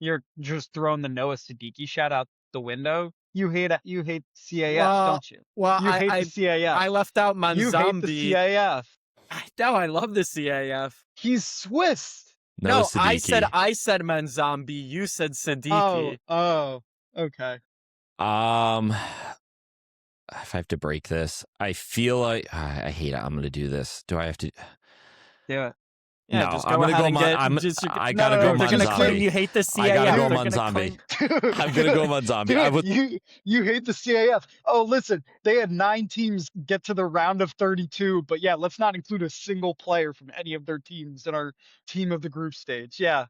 You're just throwing the Noah Siddiqui shot out the window. You hate CAF, Well, don't you? well, You hate the CAF. I left out You hate the Manzambi. CAF. No, I love the CAF. He's Swiss. No, Siddiqui. I said Manzambi. You said Siddiqui. Oh, okay. If I have to break this, I feel like I hate it. I'm going to do this. Do I have to? Do it. Yeah, No, just I'm go gonna ahead go. I gotta go They're gonna claim Manzambi. you hate the CAF. I gotta go They're Manzambi. I'm gonna go Manzambi. Dude, you hate the CAF. Oh, listen, they had 9 teams get to the round of 32, but yeah, let's not include a single player from any of their teams in our team of the group stage. Yeah.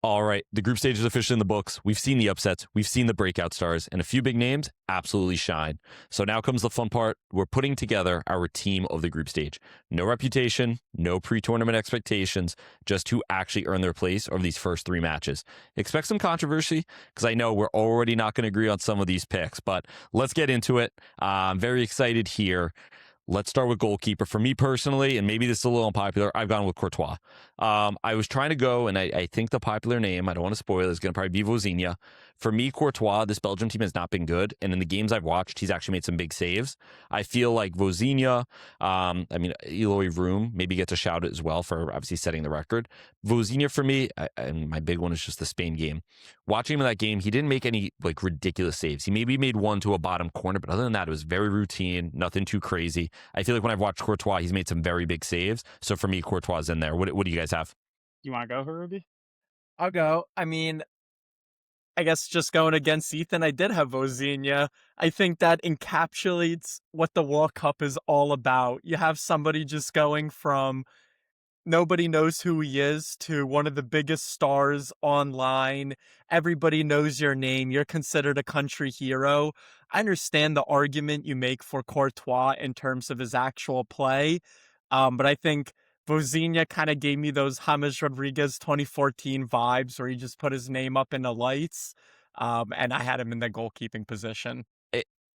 All right, the group stage is officially in the books. We've seen the upsets, we've seen the breakout stars, and a few big names absolutely shine. So now comes the fun part. We're putting together our team of the group stage. No reputation, no pre-tournament expectations, just who actually earned their place over these first 3 matches. Expect some controversy, because I know we're already not going to agree on some of these picks, but let's get into it. I'm very excited here. Let's start with goalkeeper. For me personally, and maybe this is a little unpopular, I've gone with Courtois. I was trying to go, and I think the popular name, I don't want to spoil, is going to probably be Vozinha. For me, Courtois, this Belgium team has not been good, and in the games I've watched, he's actually made some big saves. I feel like Vozinha, Eloy Room maybe gets a shout as well for obviously setting the record. Vozinha for me, and my big one is just the Spain game. Watching him in that game, he didn't make any like ridiculous saves. He maybe made one to a bottom corner, but other than that, it was very routine, nothing too crazy. I feel like when I've watched Courtois, he's made some very big saves. So for me, Courtois is in there. What do you guys have? You want to go, Harubi? I'll go. I mean, I guess just going against Ethan, I did have Vozinha. I think that encapsulates what the World Cup is all about. You have somebody just going from nobody knows who he is to one of the biggest stars online. Everybody knows your name. You're considered a country hero. I understand the argument you make for Courtois in terms of his actual play, but I think Vozinha kind of gave me those James Rodriguez 2014 vibes where he just put his name up in the lights, and I had him in the goalkeeping position.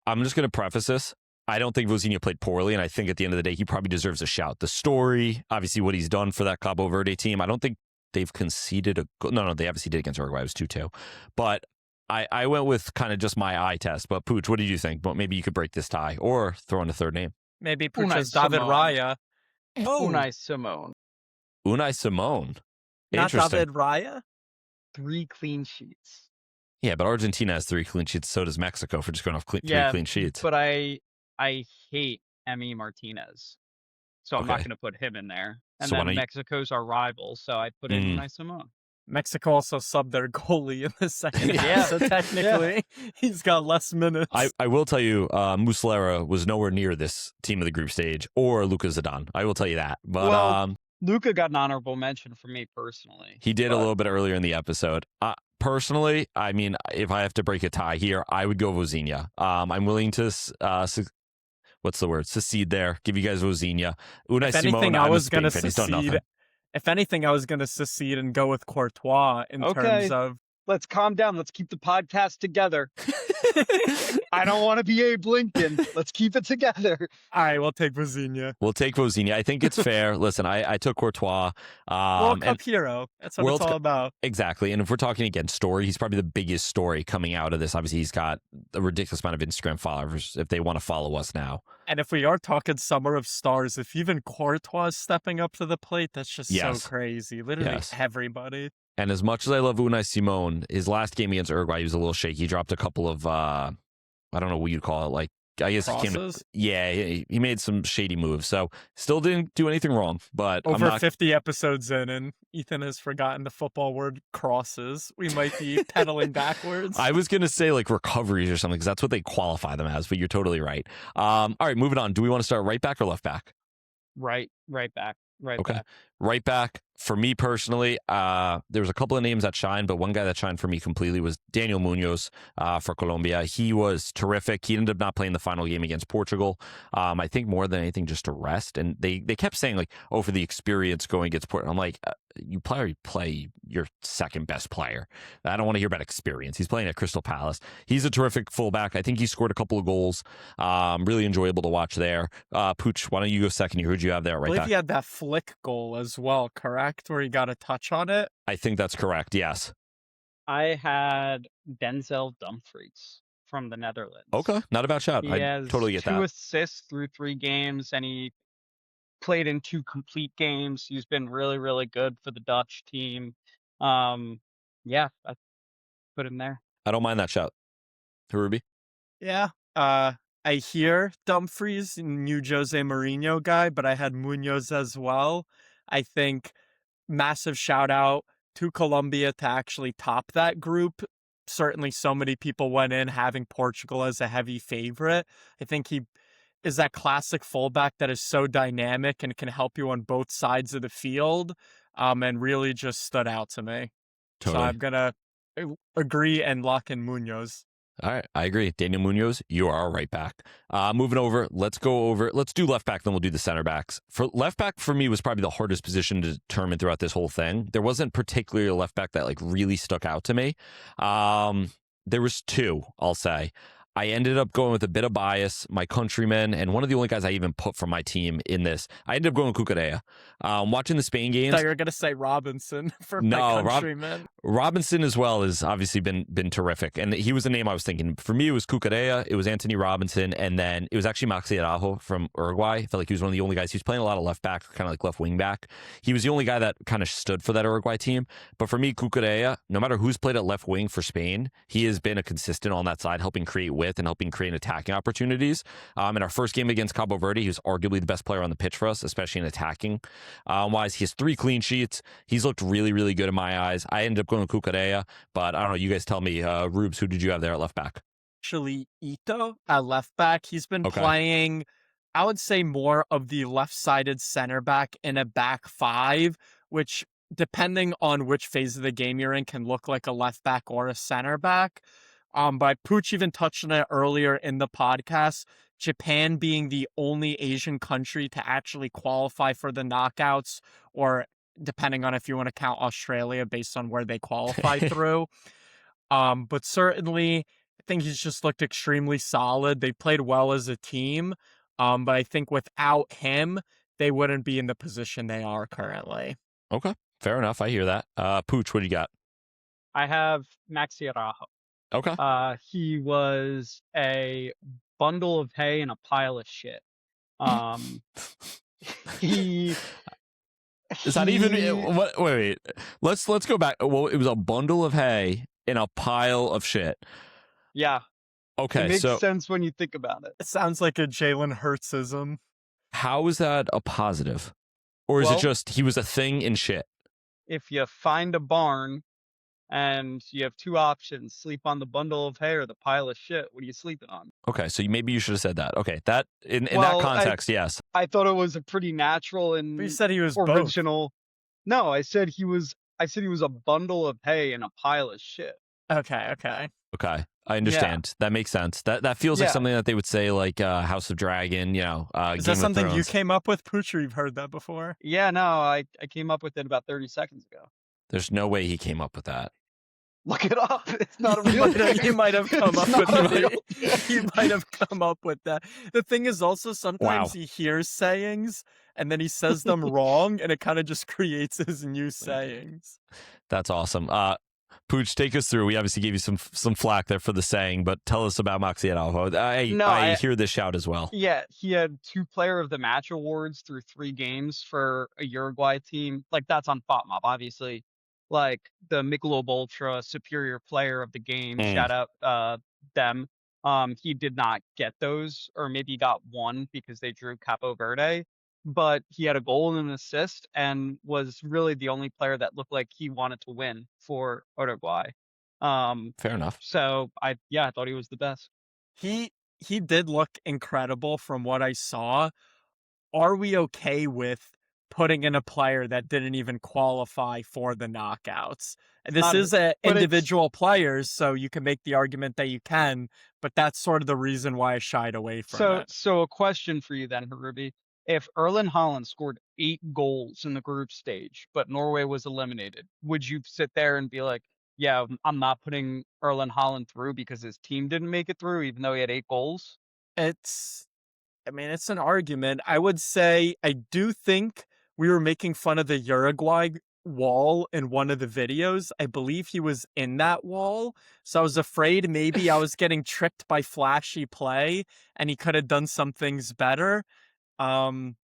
I'm just going to preface this. I don't think Vozinha played poorly, and I think at the end of the day, he probably deserves a shout. The story, obviously what he's done for that Cabo Verde team, I don't think they've conceded a goal. No, they obviously did against Uruguay. It was 2-2. But I went with kind of just my eye test. But Pooch, what did you think? But maybe you could break this tie or throw in a third name. Maybe Pooch's David Raya. Oh. Unai Simon. Unai Simon. Not David Raya? 3 clean sheets. Yeah, but Argentina has 3 clean sheets. So does Mexico for just going off 3 clean sheets. But I hate Emi Martinez. So I'm not going to put him in there. And so then Mexico's our rival, so I put in Unai Simon. Mexico also subbed their goalie in the second half, so technically he's got less minutes. I will tell you, Muslera was nowhere near this team of the group stage or Luka Zidane. I will tell you that. But Luka got an honorable mention from me personally. He did a little bit earlier in the episode. Personally, I mean, if I have to break a tie here, I would go Vozinha. I'm willing to what's the word? Secede there. Give you guys Vozinha. Unai Simon, I was going to secede. If anything, I was going to secede and go with Courtois in terms of... Let's calm down. Let's keep the podcast together. I don't want to be Abe Lincoln. Let's keep it together. All right, we'll take Vozinha. I think it's fair. Listen, I took Courtois. World Cup hero. That's what it's all about. Exactly. And if we're talking again story, he's probably the biggest story coming out of this. Obviously, he's got a ridiculous amount of Instagram followers if they want to follow us now. And if we are talking summer of stars, if even Courtois is stepping up to the plate, that's just so crazy. Literally everybody. And as much as I love Unai Simon, his last game against Uruguay, he was a little shaky. He dropped a couple of, I don't know what you'd call it, like, I guess crosses? he made some shady moves. So still didn't do anything wrong. But over 50 episodes in, and Ethan has forgotten the football word crosses. We might be pedaling backwards. I was going to say like recoveries or something because that's what they qualify them as, but you're totally right. All right, moving on. Do we want to start right back or left back? Right back. Right back. For me personally, there was a couple of names that shined, but one guy that shined for me completely was Daniel Munoz for Colombia. He was terrific. He ended up not playing the final game against Portugal. I think more than anything just to rest. And they kept saying like, oh, for the experience going against Portugal. I'm like, you play your second best player. I don't want to hear about experience. He's playing at Crystal Palace. He's a terrific fullback. I think he scored a couple of goals. Really enjoyable to watch there. Pooch, why don't you go second? Who'd you have there right back? I believe he had that flick goal as as well, correct? Where he got a touch on it? I think that's correct. Yes. I had Denzel Dumfries from the Netherlands. Okay. Not a bad shot. He I has totally get 2 that. assists through 3 games, and he played in 2 complete games. He's been really, really good for the Dutch team. Yeah, I put him there. I don't mind that shot. Ruby? Yeah. I hear Dumfries, new Jose Mourinho guy, but I had Munoz as well. I think massive shout out to Colombia to actually top that group. Certainly, so many people went in having Portugal as a heavy favorite. I think he is that classic fullback that is so dynamic and can help you on both sides of the field, and really just stood out to me. So Totally. I'm gonna agree and lock in Munoz. All right, I agree. Daniel Munoz, you are right back. Moving over, let's do left back, then we'll do the center backs. For left back, for me, was probably the hardest position to determine throughout this whole thing. There wasn't particularly a left back that like really stuck out to me. There was 2, I'll say. I ended up going with a bit of bias, my countrymen, and one of the only guys I even put from my team in this. I ended up going with Cucurella. Watching the Spain games. I thought you were gonna say Robinson for my countrymen. Robinson as well has obviously been terrific, and he was the name I was thinking. For me, it was Cucurella, it was Anthony Robinson, and then it was actually Maxi Araujo from Uruguay. I felt like he was one of the only guys. He was playing a lot of left back, kind of like left wing back. He was the only guy that kind of stood for that Uruguay team. But for me, Cucurella, no matter who's played at left wing for Spain, he has been a consistent on that side, helping create width and helping create attacking opportunities. In our first game against Cabo Verde, he was arguably the best player on the pitch for us, especially in attacking wise. He has 3 clean sheets. He's looked really, really good in my eyes. I ended up going with Cucurella, but I don't know. You guys tell me. Rubes, who did you have there at left back? Actually, Ito at left back. He's been playing, I would say, more of the left-sided center back in a back 5, which, depending on which phase of the game you're in, can look like a left back or a center back. But Pooch even touched on it earlier in the podcast. Japan being the only Asian country to actually qualify for the knockouts, or depending on if you want to count Australia based on where they qualify through. But certainly, I think he's just looked extremely solid. They played well as a team. But I think without him, they wouldn't be in the position they are currently. Okay, fair enough. I hear that. Pooch, what do you got? I have Maxi Araujo. Okay. He was a bundle of hay and a pile of shit. He Is that even what? Wait. Let's go back. Well, it was a bundle of hay in a pile of shit. Yeah. Okay, it makes sense when you think about it. It sounds like a Jalen Hurtsism. How is that a positive? Or is it just he was a thing in shit? If you find a barn and you have 2 options, sleep on the bundle of hay or the pile of shit, what are you sleeping on? Okay, so maybe you should have said that. Okay, that in that context, yes. I thought it was a pretty natural and But you said he was original. both. No, I said he was a bundle of hay and a pile of shit. Okay. Okay, I understand. That makes sense. That feels like something that they would say, like House of Dragon. You know, is Game that something of you Thrones. came up with, Pooch, or you've heard that before? Yeah, no, I came up with it about 30 seconds ago. There's no way he came up with that. Look it up. It's not a real thing. You might have come up with it. You might have come up with that. The thing is also sometimes he hears sayings and then he says them wrong, and it kind of just creates his new sayings. That's awesome. Pooch, take us through. We obviously gave you some flack there for the saying, but tell us about Maxi Araujo. I hear this shout as well. Yeah, he had 2 Player of the Match awards through 3 games for a Uruguay team. Like, that's on FOTMOB, obviously. Like, the Michelob Ultra Superior Player of the Game, shout out them. He did not get those, or maybe he got 1 because they drew Capo Verde. But he had a goal and an assist and was really the only player that looked like he wanted to win for Uruguay. Fair enough. So I thought he was the best. He did look incredible from what I saw. Are we okay with putting in a player that didn't even qualify for the knockouts? This is individual players, so you can make the argument that you can, but that's sort of the reason why I shied away from it. So a question for you then, Harubi. If Erling Haaland scored 8 goals in the group stage, but Norway was eliminated, would you sit there and be like, yeah, I'm not putting Erling Haaland through because his team didn't make it through, even though he had 8 goals? It's an argument. I would say I do think we were making fun of the Uruguay wall in one of the videos. I believe he was in that wall. So I was afraid maybe I was getting tricked by flashy play and he could have done some things better. Um,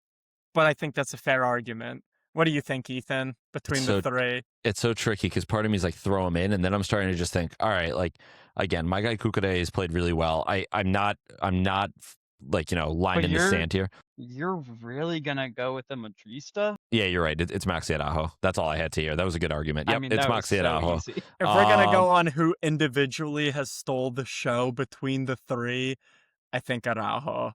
but I think that's a fair argument. What do you think, Ethan, It's between the so three? it's so tricky because part of me is like throw him in, and then I'm starting to just think, all right, like again, my guy Kukure has played really well. I'm not like line But in the sand here. you're really gonna go with the Madrista? Yeah, you're right. It's Maxi Araujo. That's all I had to hear. That was a good argument. I Yep, mean, it's that was Maxi so Araujo. easy. If we're gonna Um, go on who individually has stole the show between the three, I think Araujo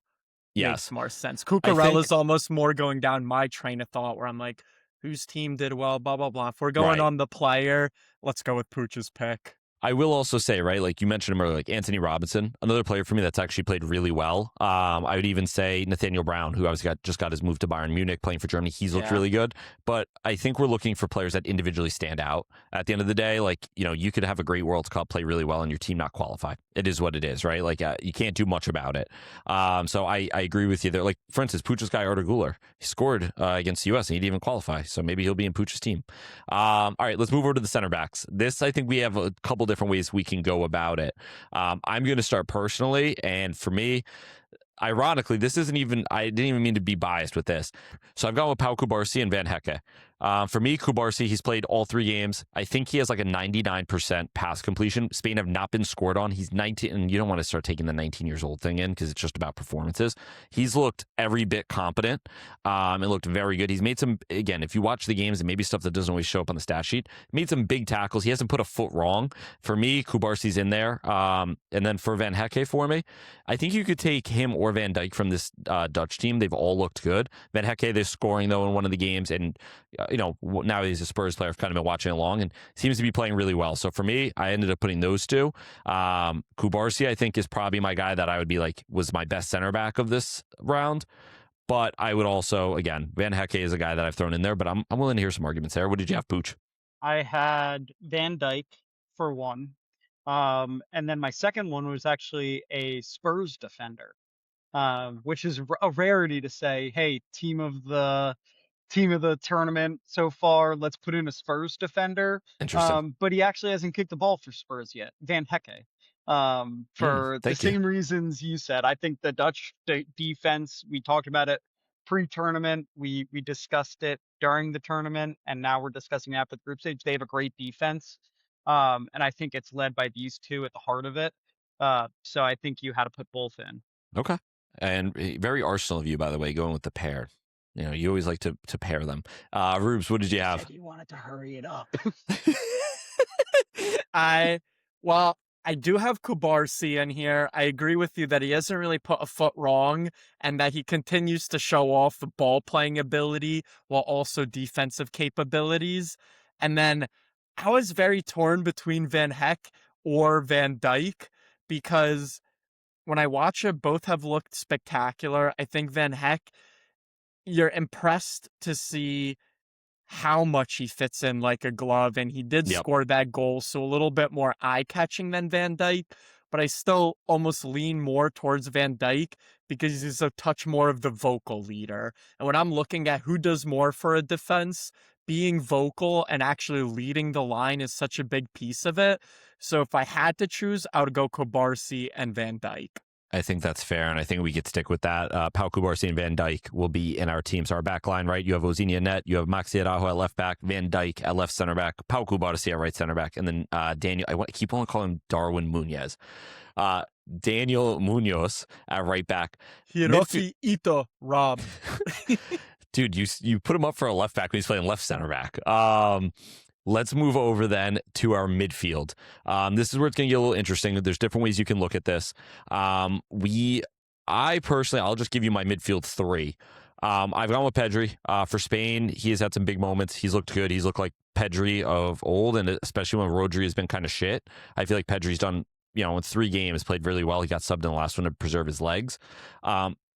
makes yes, more sense. I think Cucurella's almost more going down my train of thought where I'm like, whose team did well, blah, blah, blah. If we're going right. on the player, let's go with Pooch's pick. I will also say, right, like you mentioned him earlier, like Anthony Robinson, another player for me that's actually played really well. I would even say Nathaniel Brown, who obviously just got his move to Bayern Munich, playing for Germany. He's looked Yeah. really good. But I think we're looking for players that individually stand out. At the end of the day, like, you could have a great World Cup, play really well, and your team not qualify. It is what it is, right? Like, you can't do much about it. So I agree with you there. Like, for instance, Puch's guy, Arda Guler, he scored against the U.S. and he didn't even qualify. So maybe he'll be in Puch's team. All right, let's move over to the center backs. This, I think we have a couple different ways we can go about it. I'm going to start personally, and for me, ironically, this isn't even, I didn't even mean to be biased with this. So I've gone with Pau Kubarsi and Van Hecke. For me, Kubarsi, he's played all 3 games. I think he has like a 99% pass completion. Spain have not been scored on. He's 19, and you don't want to start taking the 19 years old thing in because it's just about performances. He's looked every bit competent. It looked very good. He's made some, again, if you watch the games and maybe stuff that doesn't always show up on the stat sheet, made some big tackles. He hasn't put a foot wrong. For me, Kubarsi's in there. And then for Van Hecke for me, I think you could take him or Van Dijk from this Dutch team. They've all looked good. Van Hecke, they're scoring though in one of the games, and now he's a Spurs player. I've kind of been watching along and seems to be playing really well. So for me, I ended up putting those two. Kubarsi, I think, is probably my guy that I would be like was my best center back of this round. But I would also, again, Van Hecke is a guy that I've thrown in there, but I'm willing to hear some arguments there. What did you have, Pooch? I had Van Dyke for one. And then my second one was actually a Spurs defender, which is a rarity to say, hey, team of the tournament so far, let's put in a Spurs defender. Interesting. But he actually hasn't kicked the ball for Spurs yet. Van Hecke. For the thank you. same reasons you said. I think the Dutch defense, we talked about it pre-tournament. We discussed it during the tournament, and now we're discussing it after the group stage. They have a great defense. And I think it's led by these two at the heart of it. So I think you had to put both in. Okay. And very Arsenal of you, by the way, going with the pair. You always like to pair them. Rubes, what did you have? You wanted to hurry it up. I do have Kubarsi in here. I agree with you that he hasn't really put a foot wrong and that he continues to show off the ball playing ability while also defensive capabilities. And then I was very torn between Van Heck or Van Dyke because when I watch it, both have looked spectacular. I think Van Heck, you're impressed to see how much he fits in like a glove, and he did score that goal, so a little bit more eye-catching than Van Dijk, but I still almost lean more towards Van Dijk because he's a touch more of the vocal leader. And when I'm looking at who does more for a defense, being vocal and actually leading the line is such a big piece of it. So if I had to choose, I would go Kubarsi and Van Dijk. I think that's fair, and I think we could stick with that. Pau Kubarsi and Van Dijk will be in our team. So our back line, right? You have Ozinia net, you have Maxi Araujo at left back, Van Dijk at left center back, Pau Kubarsi at right center back, and then Daniel, I keep on calling him Darwin Muñoz. Daniel Munoz at right back. Hiroki Ito, Rob. Dude, you put him up for a left back when he's playing left center back. Let's move over then to our midfield. This is where it's going to get a little interesting. There's different ways you can look at this. I personally, I'll just give you my midfield 3. I've gone with Pedri. For Spain, he has had some big moments. He's looked good. He's looked like Pedri of old, and especially when Rodri has been kind of shit. I feel like Pedri's done, in 3 games, played really well. He got subbed in the last one to preserve his legs.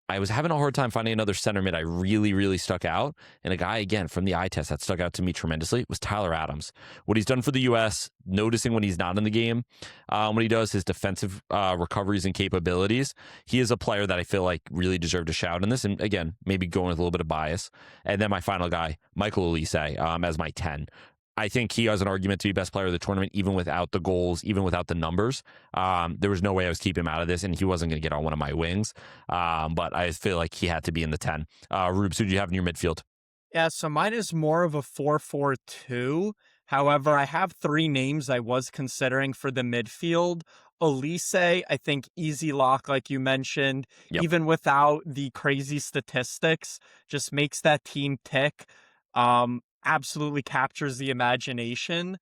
I was having a hard time finding another center mid I really, really stuck out. And a guy, again, from the eye test that stuck out to me tremendously was Tyler Adams. What he's done for the U.S., noticing when he's not in the game, when he does his defensive recoveries and capabilities, he is a player that I feel like really deserved a shout in this. And again, maybe going with a little bit of bias. And then my final guy, Michael Olise, as my 10. I think he has an argument to be best player of the tournament, even without the goals, even without the numbers. There was no way I was keeping him out of this, and he wasn't going to get on one of my wings. But I feel like he had to be in the 10. Rubes, who do you have in your midfield? Yeah, so mine is more of a 4-4-2. However, I have 3 names I was considering for the midfield. Elise, I think easy lock, like you mentioned, Yep. even without the crazy statistics, just makes that team tick. Absolutely captures the imagination.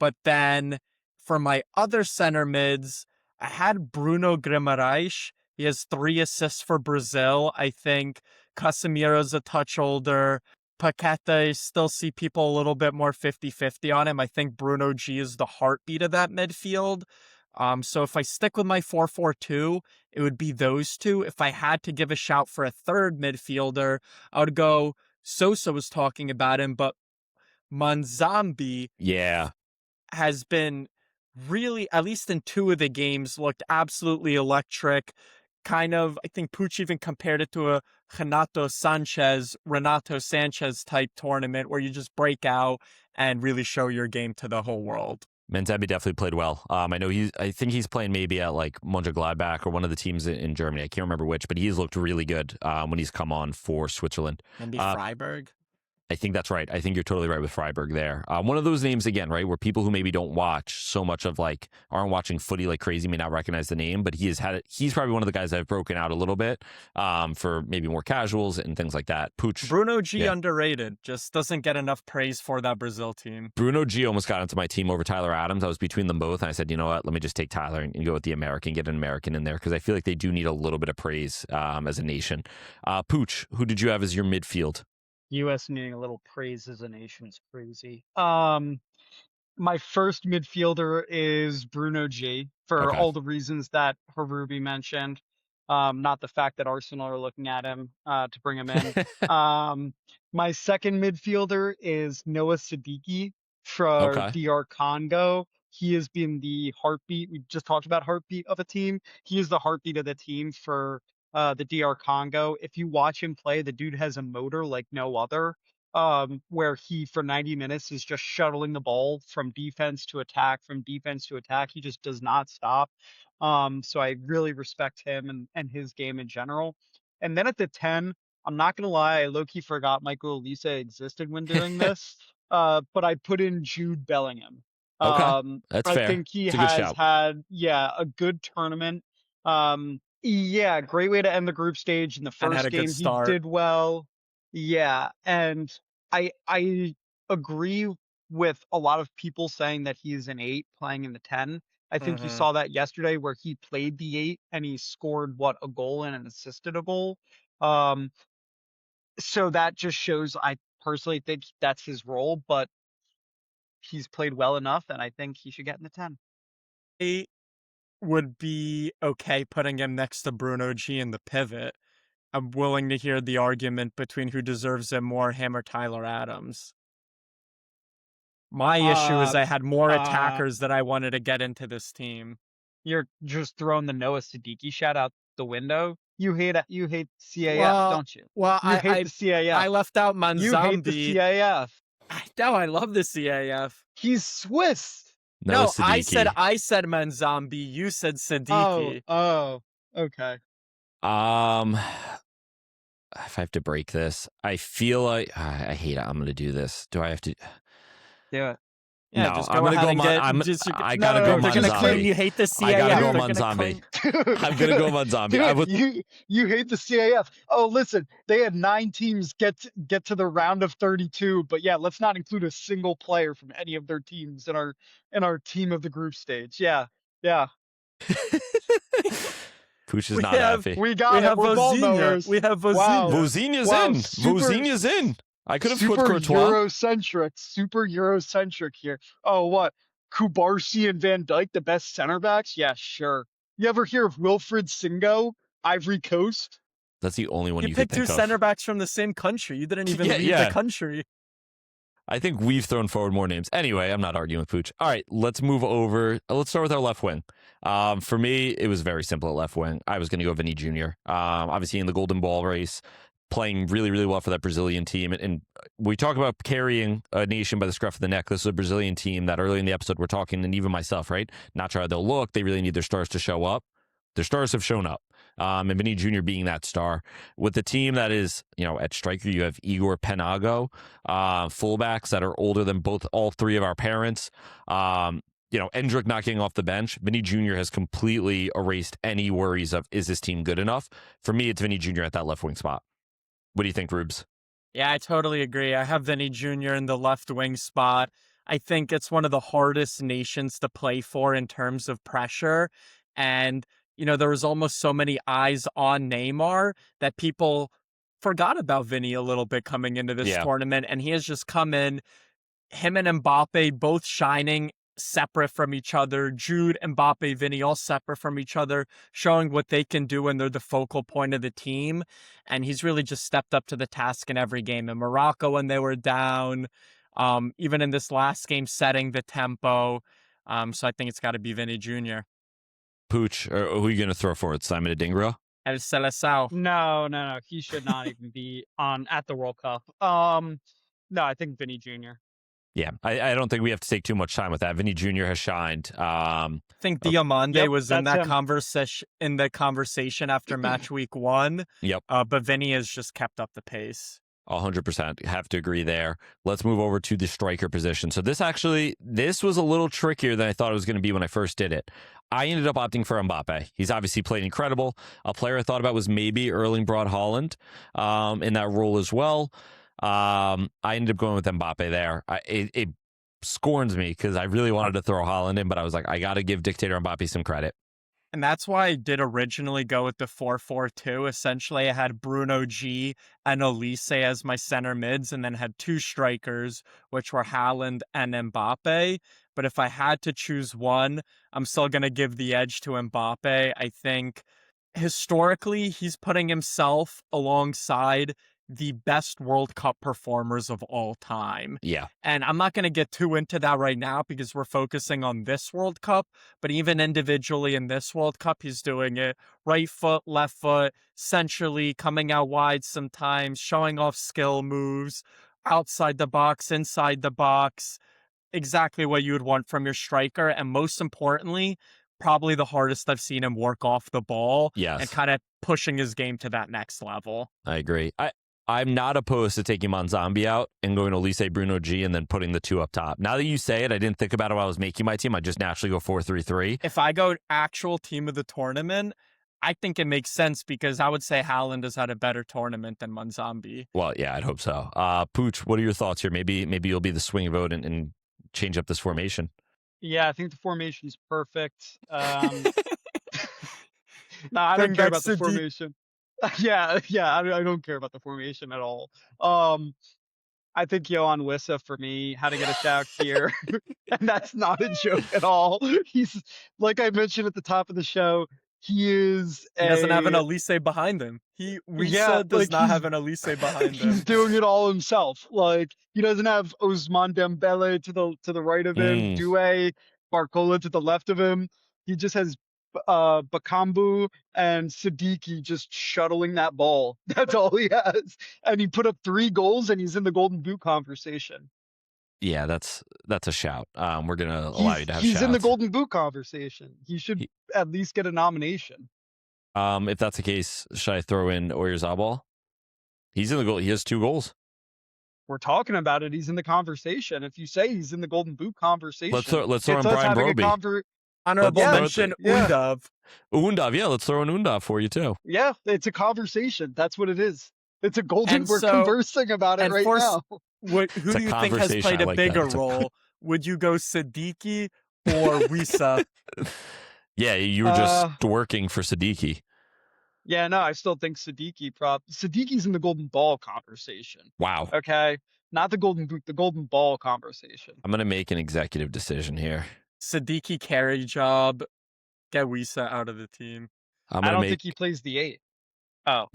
But then for my other center mids, I had Bruno Guimarães. He has 3 assists for Brazil. I think Casemiro's a touch older. Paqueta, I still see people a little bit more 50-50 on him. I think Bruno G is the heartbeat of that midfield. So if I stick with my 4-4-2, it would be those two. If I had to give a shout for a third midfielder, I would go, Sosa was talking about him, but Manzambi Yeah. has been really, at least in 2 of the games, looked absolutely electric. Kind of, I think Pooch even compared it to a Renato Sanchez type tournament where you just break out and really show your game to the whole world. Manzambi definitely played well. I think he's playing maybe at like Mönchengladbach or one of the teams in Germany. I can't remember which, but he's looked really good when he's come on for Switzerland. Maybe Freiburg. I think that's right. I think you're totally right with Freiburg there. One of those names again, right, where people who maybe don't watch so much of like aren't watching footy like crazy may not recognize the name, but he's probably one of the guys that have broken out a little bit for maybe more casuals and things like that. Pooch. Bruno G underrated, just doesn't get enough praise for that Brazil team. Bruno G almost got into my team over Tyler Adams. I was between them both, and I said, you know what, let me just take Tyler and go with the American, get an American in there because I feel like they do need a little bit of praise as a nation. Pooch, who did you have as your midfield? US needing a little praise as a nation is crazy. My first midfielder is Bruno G for all the reasons that Harubi mentioned. Not the fact that Arsenal are looking at him to bring him in. My second midfielder is Noah Siddiqui for DR Congo. He has been the heartbeat. We just talked about heartbeat of a team. He is the heartbeat of the team for the DR Congo. If you watch him play, the dude has a motor like no other. Where he for 90 minutes is just shuttling the ball from defense to attack, from defense to attack. He just does not stop. So I really respect him and his game in general. And then at the 10, I'm not gonna lie, I low-key forgot Michael Olise existed when doing this. But I put in Jude Bellingham. That's fair. I think he it's has had a good tournament. Great way to end the group stage. In the first game, he did well. Yeah, and I agree with a lot of people saying that he is an 8 playing in the 10. I think you saw that yesterday where he played the 8 and he scored a goal and assisted a goal. So that just shows I personally think that's his role, but he's played well enough and I think he should get in the 10. 8 would be okay putting him next to Bruno G in the pivot. I'm willing to hear the argument between who deserves it more, him or Tyler Adams. My issue is I had more attackers that I wanted to get into this team. You're just throwing the Noah Siddiqui shout out the window. You hate CAF, don't you? Well, you hate the CAF. I left out Manzambi. You hate the CAF. No, I love the CAF. He's Swiss. No, I said Manzambi. You said Siddiqui. Oh, okay. If I have to break this, I feel like I hate it. I'm going to do this. Do I have to? Do it. Yeah, no, just go I'm gonna ahead go. I gotta go. They're gonna claim you hate the CAF. I gotta go Manzambi. I'm gonna go Manzambi. You hate the CAF. Oh, listen, they had 9 teams get to the round of 32, but yeah, let's not include a single player from any of their teams in our team of the group stage. Yeah. Pooch is not happy. We have Vozinha. We have Vozinha. Wow. Vozinha's in. I could have put Courtois. Super Eurocentric here. Oh, what? Kubarsi and Van Dijk, the best center backs? Yeah, sure. You ever hear of Wilfred Singo, Ivory Coast? That's the only one You you could picked two think of. center backs from the same country. You didn't even leave the country. I think we've thrown forward more names. Anyway, I'm not arguing with Pooch. All right, let's move over. Let's start with our left wing. For me, it was very simple at left wing. I was going to go Vinny Jr. Obviously in the Golden Ball race, playing really, really well for that Brazilian team. And we talk about carrying a nation by the scruff of the neck. This is a Brazilian team that early in the episode we're talking, and even myself, right? Not sure how they'll look. They really need their stars to show up. Their stars have shown up. And Vinny Jr. being that star. With the team that is, at striker, you have Igor Penago, fullbacks that are older than all three of our parents. Endrick not getting off the bench. Vinny Jr. has completely erased any worries of, is this team good enough? For me, it's Vinny Jr. at that left wing spot. What do you think, Rubes? Yeah, I totally agree. I have Vinny Jr. in the left wing spot. I think it's one of the hardest nations to play for in terms of pressure. And there was almost so many eyes on Neymar that people forgot about Vinny a little bit coming into this tournament. And he has just come in, him and Mbappe both shining separate from each other. Jude, Mbappe, Vinny all separate from each other, showing what they can do when they're the focal point of the team. And he's really just stepped up to the task in every game. In Morocco when they were down, even in this last game, setting the tempo. So I think it's got to be Vinny Jr. Pooch, or who are you going to throw for it? Simon Adingra? El Seleção. No. He should not even be at the World Cup. No, I think Vinny Jr. Yeah, I don't think we have to take too much time with that. Vinny Jr. has shined. I think Diamande was in that conversation after match week 1. Yep. But Vinny has just kept up the pace. 100%. Have to agree there. Let's move over to the striker position. So this was a little trickier than I thought it was going to be when I first did it. I ended up opting for Mbappe. He's obviously played incredible. A player I thought about was maybe Erling Braut Haaland in that role as well. I ended up going with Mbappe there. It scorns me because I really wanted to throw Haaland in, but I was like, I got to give Dictator Mbappe some credit. And that's why I did originally go with the 4-4-2. Essentially, I had Bruno G and Olise as my center mids, and then had two strikers, which were Haaland and Mbappe. But if I had to choose one, I'm still going to give the edge to Mbappe. I think historically, he's putting himself alongside the best World Cup performers of all time. Yeah. And I'm not going to get too into that right now because we're focusing on this World Cup, but even individually in this World Cup, he's doing it right foot, left foot, centrally, coming out wide sometimes, showing off skill moves, outside the box, inside the box, exactly what you would want from your striker. And most importantly, probably the hardest I've seen him work off the ball. Yes. And kind of pushing his game to that next level. I agree. I'm not opposed to taking Monzambi out and going to Olise, Bruno G, and then putting the two up top. Now that you say it, I didn't think about it while I was making my team. I just naturally go 4-3-3. If I go actual team of the tournament, I think it makes sense because I would say Haaland has had a better tournament than Monzambi. Well, yeah, I'd hope so. Pooch, what are your thoughts here? Maybe you'll be the swing vote and change up this formation. Yeah, I think the formation's perfect. No, I don't care about the formation. Yeah, I don't care about the formation at all. I think Yohan Wissa for me had to get a shout here, and that's not a joke at all. He's, like I mentioned at the top of the show, he doesn't have an Olise behind him. Wissa does not have an Olise behind him. He's doing it all himself. Like, he doesn't have Ousmane Dembele to the right of him, Doué, Barcola to the left of him. He just has Bakambu and Siddiqui just shuttling that ball. That's all he has. And he put up 3 goals and he's in the Golden Boot conversation. Yeah, that's a shout. We're going to allow you to have shouts. He's in the Golden Boot conversation. He should at least get a nomination. If that's the case, should I throw in Oyarzabal? He's in the goal. He has 2 goals. We're talking about it. He's in the conversation. If you say he's in the Golden Boot conversation, let's throw in Brian Broby. Honorable mention, Undav. Undav, yeah, let's throw in Undav for you too. Yeah, it's a conversation. That's what it is. It's a golden. We're conversing about it right now. Who do you think has played a bigger role? Would you go Siddiqui or Wissa? Yeah, you were just working for Siddiqui. Yeah, no, I still think Siddiqui's in the Golden Ball conversation. Wow. Okay, not the Golden Boot, the Golden Ball conversation. I'm gonna make an executive decision here. Siddiqui carry job. Get Wissa out of the team. I don't think he plays the 8. Oh,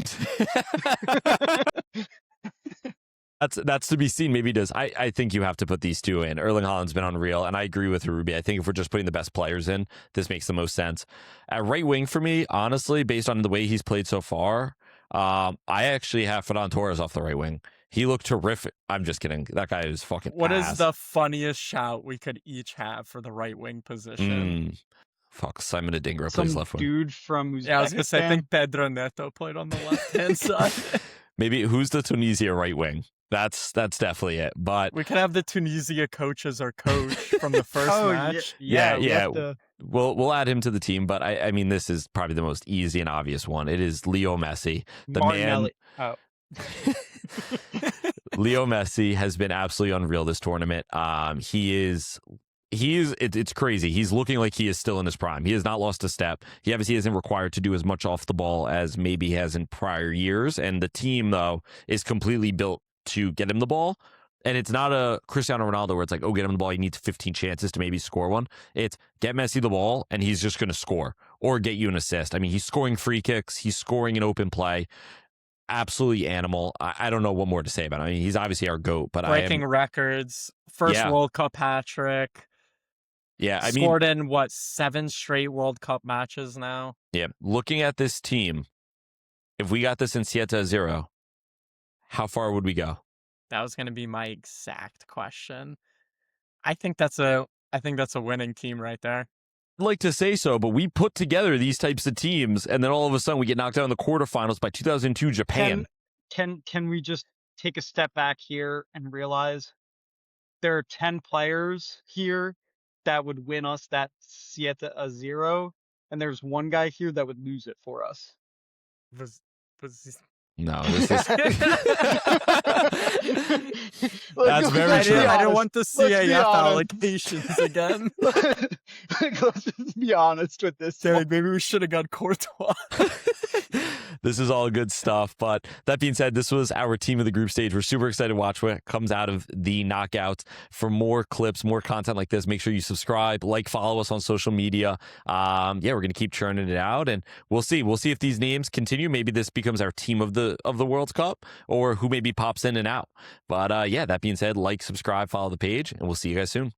That's to be seen. Maybe he does. I think you have to put these two in. Erling Haaland's been unreal, and I agree with Ruby. I think if we're just putting the best players in, this makes the most sense. At right wing for me, honestly, based on the way he's played so far, I actually have Ferran Torres off the right wing. He looked terrific. I'm just kidding. That guy is fucking What ass. is the funniest shout we could each have for the right wing position? Fuck, Simon Adingra plays left wing. Dude from Uzbekistan. Yeah, I was gonna say I think Pedro Neto played on the left hand side. Maybe who's the Tunisia right wing? That's definitely it. But we could have the Tunisia coach as our coach from the first match. Yeah. We'll add him to the team. But I mean, this is probably the most easy and obvious one. It is Leo Messi, the Martinelli. man. Oh. Leo Messi has been absolutely unreal this tournament. It's crazy. He's looking like he is still in his prime. He has not lost a step. He obviously isn't required to do as much off the ball as maybe he has in prior years. And the team, though, is completely built to get him the ball. And it's not a Cristiano Ronaldo where it's like, oh, get him the ball. He needs 15 chances to maybe score one. It's get Messi the ball and he's just going to score or get you an assist. I mean, he's scoring free kicks. He's scoring an open play. Absolutely animal. I don't know what more to say about him. I mean, he's obviously our GOAT, but breaking records. First World Cup hat trick. Yeah, I scored in 7 straight World Cup matches now. Yeah, looking at this team, if we got this in 7-0, how far would we go? That was going to be my exact question. I think that's a winning team right there. I'd like to say so, but we put together these types of teams, and then all of a sudden we get knocked out in the quarterfinals by 2002 Japan. Can we just take a step back here and realize there are 10 players here that would win us that 7-0, and there's one guy here that would lose it for us. No, this is... That's very true. I don't want the CAF allegations again. Let's just be honest with this. Dude, maybe we should have got Courtois. This is all good stuff. But that being said, this was our team of the group stage. We're super excited to watch what comes out of the knockouts. For more clips, more content like this, make sure you subscribe, follow us on social media. We're going to keep churning it out, and we'll see. We'll see if these names continue. Maybe this becomes our team of the World Cup, or who maybe pops in and out. But that being said, subscribe, follow the page, and we'll see you guys soon.